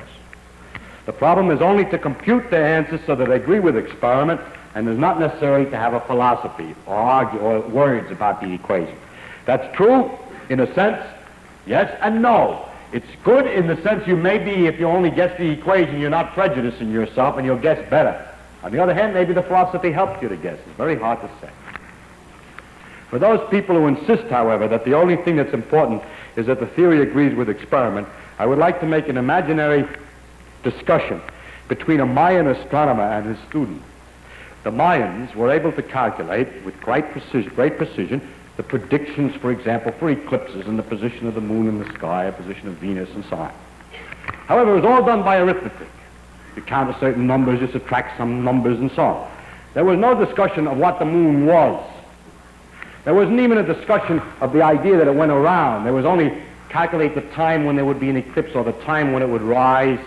The problem is only to compute the answers so that they agree with experiment, and is not necessary to have a philosophy or argue or words about the equation. That's true in a sense, yes and no. It's good in the sense you may be, if you only guess the equation, you're not prejudicing yourself and you'll guess better. On the other hand, maybe the philosophy helps you to guess. It's very hard to say. For those people who insist, however, that the only thing that's important is that the theory agrees with experiment, I would like to make an imaginary discussion between a Mayan astronomer and his student. The Mayans were able to calculate with great precision the predictions, for example, for eclipses and the position of the moon in the sky, the position of Venus, and so on. However, it was all done by arithmetic. You count certain numbers, you subtract some numbers, and so on. There was no discussion of what the moon was. There wasn't even a discussion of the idea that it went around. There was only calculate the time when there would be an eclipse or the time when it would rise,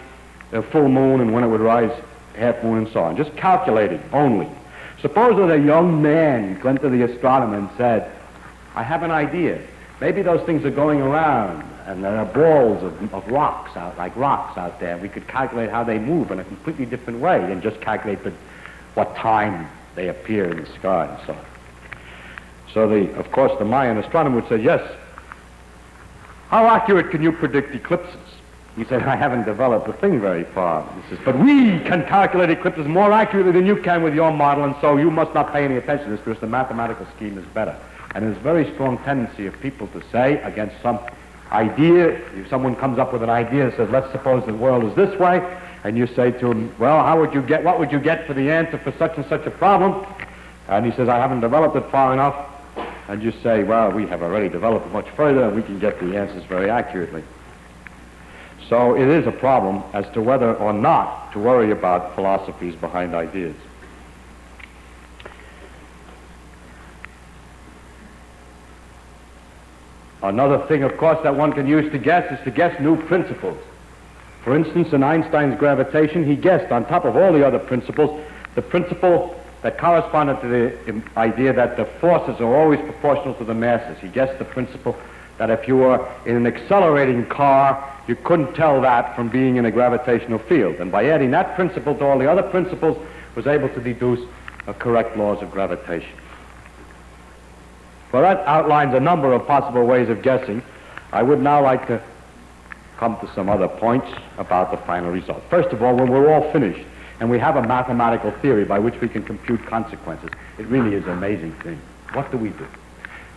the full moon, and when it would rise, half moon, and so on. Just calculating only. Suppose that a young man went to the astronomer and said, I have an idea. Maybe those things are going around, and there are balls of rocks out, like rocks out there. We could calculate how they move in a completely different way than just calculate what time they appear in the sky and so on. So of course, the Mayan astronomer would say, yes, how accurate can you predict eclipses? He said, I haven't developed the thing very far. He says, but we can calculate eclipses more accurately than you can with your model, and so you must not pay any attention to this because the mathematical scheme is better. And there's a very strong tendency of people to say against some idea, if someone comes up with an idea and says, let's suppose the world is this way, and you say to him, well, what would you get for the answer for such and such a problem? And he says, I haven't developed it far enough. And you say, well, we have already developed it much further, and we can get the answers very accurately. So it is a problem as to whether or not to worry about philosophies behind ideas. Another thing, of course, that one can use to guess is to guess new principles. For instance, in Einstein's gravitation, he guessed, on top of all the other principles, the principle that corresponded to the idea that the forces are always proportional to the masses. He guessed the principle that if you were in an accelerating car, you couldn't tell that from being in a gravitational field. And by adding that principle to all the other principles, was able to deduce correct laws of gravitation. Well, that outlines a number of possible ways of guessing. I would now like to come to some other points about the final result. First of all, when we're all finished and we have a mathematical theory by which we can compute consequences, it really is an amazing thing. What do we do?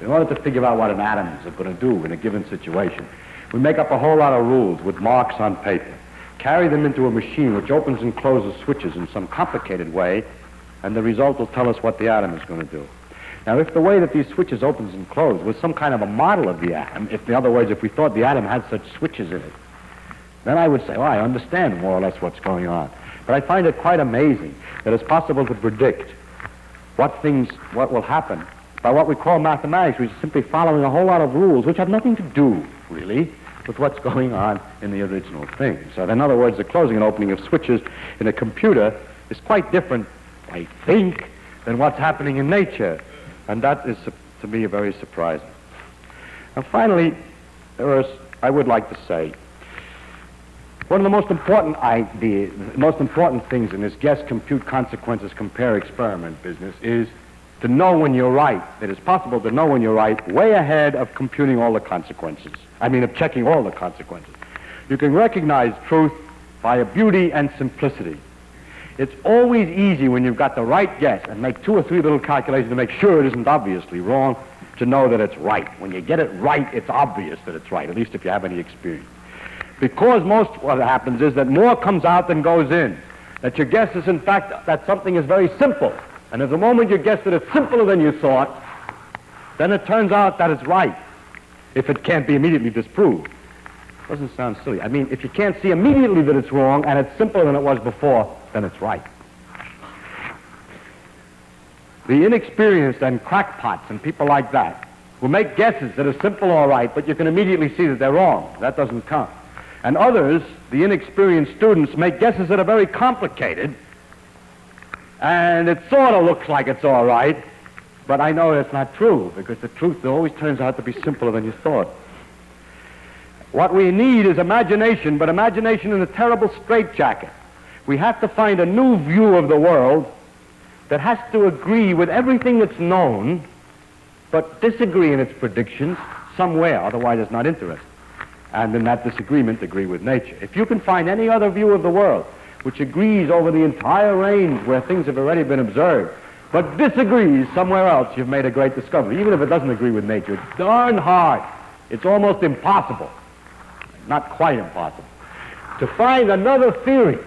In order to figure out what an atom is going to do in a given situation, we make up a whole lot of rules with marks on paper, carry them into a machine which opens and closes switches in some complicated way, and the result will tell us what the atom is going to do. Now, if the way that these switches opens and close was some kind of a model of the atom, in other words, if we thought the atom had such switches in it, then I would say, oh, I understand more or less what's going on. But I find it quite amazing that it's possible to predict what will happen by what we call mathematics, which is simply following a whole lot of rules which have nothing to do, really, with what's going on in the original thing. So in other words, the closing and opening of switches in a computer is quite different, I think, than what's happening in nature. And that is, to me, very surprising. And finally, I would like to say, one of the most important ideas, the most important things in this guess, compute, consequences, compare, experiment business is to know when you're right. It is possible to know when you're right way ahead of computing all the consequences. Of checking all the consequences. You can recognize truth by a beauty and simplicity. It's always easy when you've got the right guess and make 2 or 3 little calculations to make sure it isn't obviously wrong, to know that it's right. When you get it right, it's obvious that it's right, at least if you have any experience. Because what happens is that more comes out than goes in. That your guess is, in fact, that something is very simple. And at the moment you guess that it's simpler than you thought, then it turns out that it's right, if it can't be immediately disproved. Doesn't sound silly. If you can't see immediately that it's wrong and it's simpler than it was before, then it's right. The inexperienced and crackpots and people like that who make guesses that are simple, all right, but you can immediately see that they're wrong. That doesn't count. And others, the inexperienced students, make guesses that are very complicated, and it sort of looks like it's all right, but I know that's not true, because the truth always turns out to be simpler than you thought. What we need is imagination, but imagination in a terrible straitjacket. We have to find a new view of the world that has to agree with everything that's known, but disagree in its predictions somewhere, otherwise it's not interesting. And in that disagreement, agree with nature. If you can find any other view of the world which agrees over the entire range where things have already been observed, but disagrees somewhere else, you've made a great discovery. Even if it doesn't agree with nature, it's darn hard. It's almost impossible. Not quite impossible. To find another theory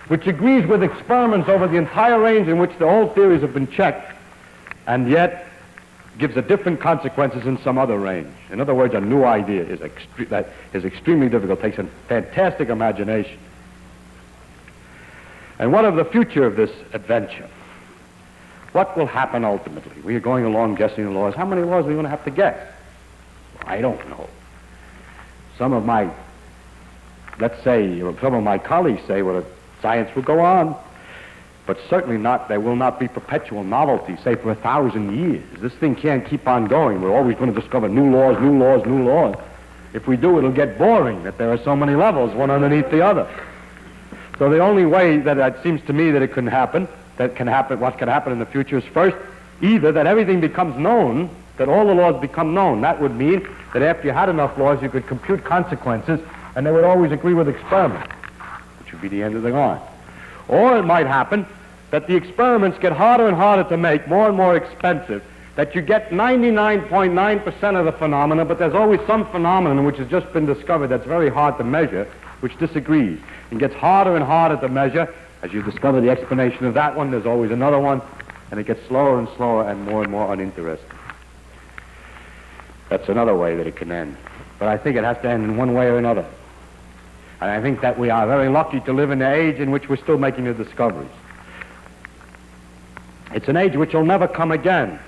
which agrees with experiments over the entire range in which the old theories have been checked, and yet gives a different consequences in some other range. In other words, a new idea is extremely difficult. It takes a fantastic imagination. And what of the future of this adventure? What will happen ultimately? We are going along guessing the laws. How many laws are we going to have to guess? I don't know. Some of my, let's say, or some of my colleagues say, well, science will go on, but certainly not, there will not be perpetual novelty, say, for 1,000 years. This thing can't keep on going. We're always going to discover new laws, new laws, new laws. If we do, it'll get boring, that there are so many levels, one underneath the other. So the only way that it seems to me that it can happen, what can happen in the future is first, either that everything becomes known, that all the laws become known. That would mean that after you had enough laws, you could compute consequences, and they would always agree with experiments, which would be the end of the line. Or it might happen that the experiments get harder and harder to make, more and more expensive, that you get 99.9% of the phenomena, but there's always some phenomenon which has just been discovered that's very hard to measure, which disagrees. It gets harder and harder to measure. As you discover the explanation of that one, there's always another one, and it gets slower and slower and more uninteresting. That's another way that it can end. But I think it has to end in one way or another. And I think that we are very lucky to live in an age in which we're still making the discoveries. It's an age which will never come again.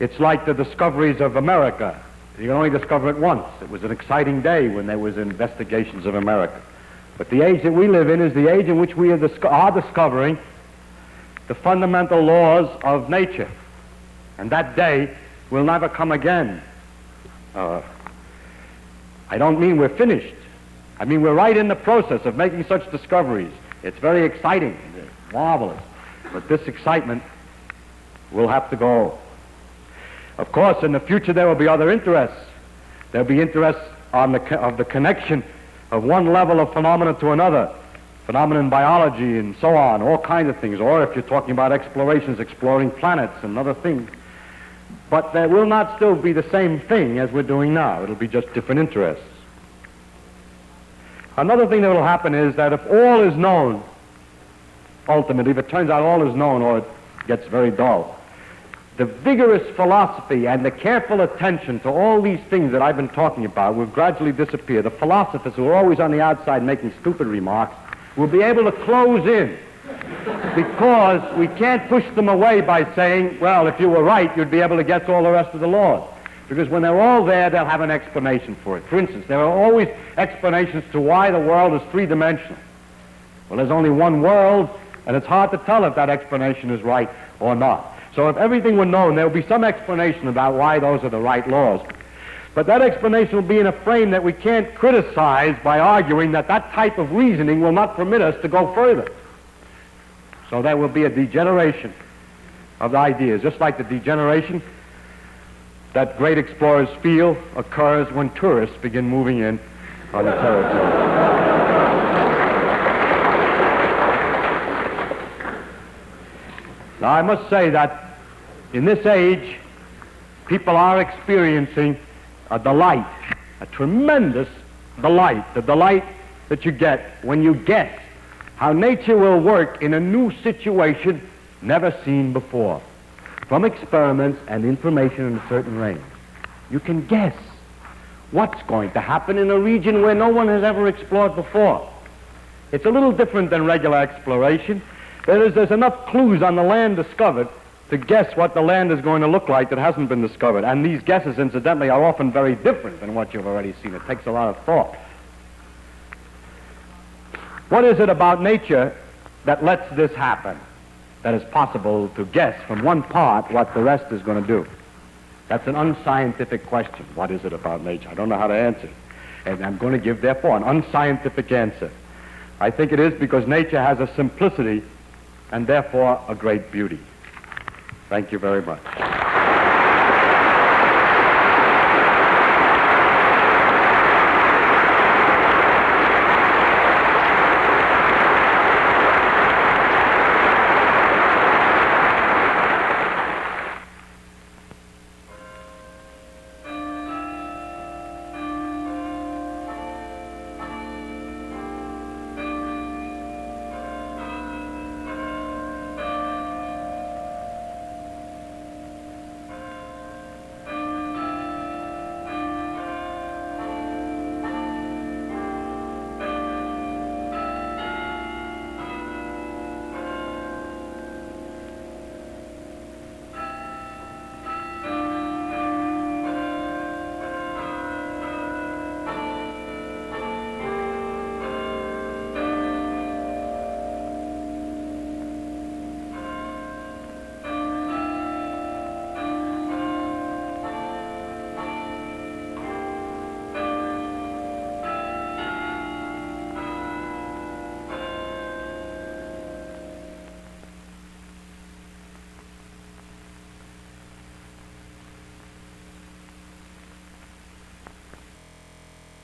It's like the discoveries of America. You can only discover it once. It was an exciting day when there was investigations of America. But the age that we live in is the age in which we are discovering the fundamental laws of nature. And that day will never come again. I don't mean we're finished. I mean we're right in the process of making such discoveries. It's very exciting. It's marvelous. But this excitement will have to go. Of course, in the future there will be other interests. There'll be interests of the connection of one level of phenomena to another, phenomena in biology and so on, all kinds of things. Or if you're talking about explorations, exploring planets and other things. But there will not still be the same thing as we're doing now. It'll be just different interests. Another thing that will happen is that if all is known, ultimately, if it turns out all is known or it gets very dull, the vigorous philosophy and the careful attention to all these things that I've been talking about will gradually disappear. The philosophers who are always on the outside making stupid remarks will be able to close in, because we can't push them away by saying, well, if you were right, you'd be able to guess all the rest of the laws. Because when they're all there, they'll have an explanation for it. For instance, there are always explanations to why the world is three-dimensional. Well, there's only one world, and it's hard to tell if that explanation is right or not. So if everything were known, there would be some explanation about why those are the right laws. But that explanation will be in a frame that we can't criticize by arguing that that type of reasoning will not permit us to go further. So there will be a degeneration of the ideas, just like the degeneration that great explorers feel occurs when tourists begin moving in on the territory. Now, I must say that in this age, people are experiencing a delight, a tremendous delight, the delight that you get when you guess how nature will work in a new situation never seen before, from experiments and information in a certain range. You can guess what's going to happen in a region where no one has ever explored before. It's a little different than regular exploration. There's enough clues on the land discovered to guess what the land is going to look like that hasn't been discovered. And these guesses, incidentally, are often very different than what you've already seen. It takes a lot of thought. What is it about nature that lets this happen, that is possible to guess from one part what the rest is going to do? That's an unscientific question. What is it about nature? I don't know how to answer it. And I'm going to give, therefore, an unscientific answer. I think it is because nature has a simplicity and, therefore, a great beauty. Thank you very much.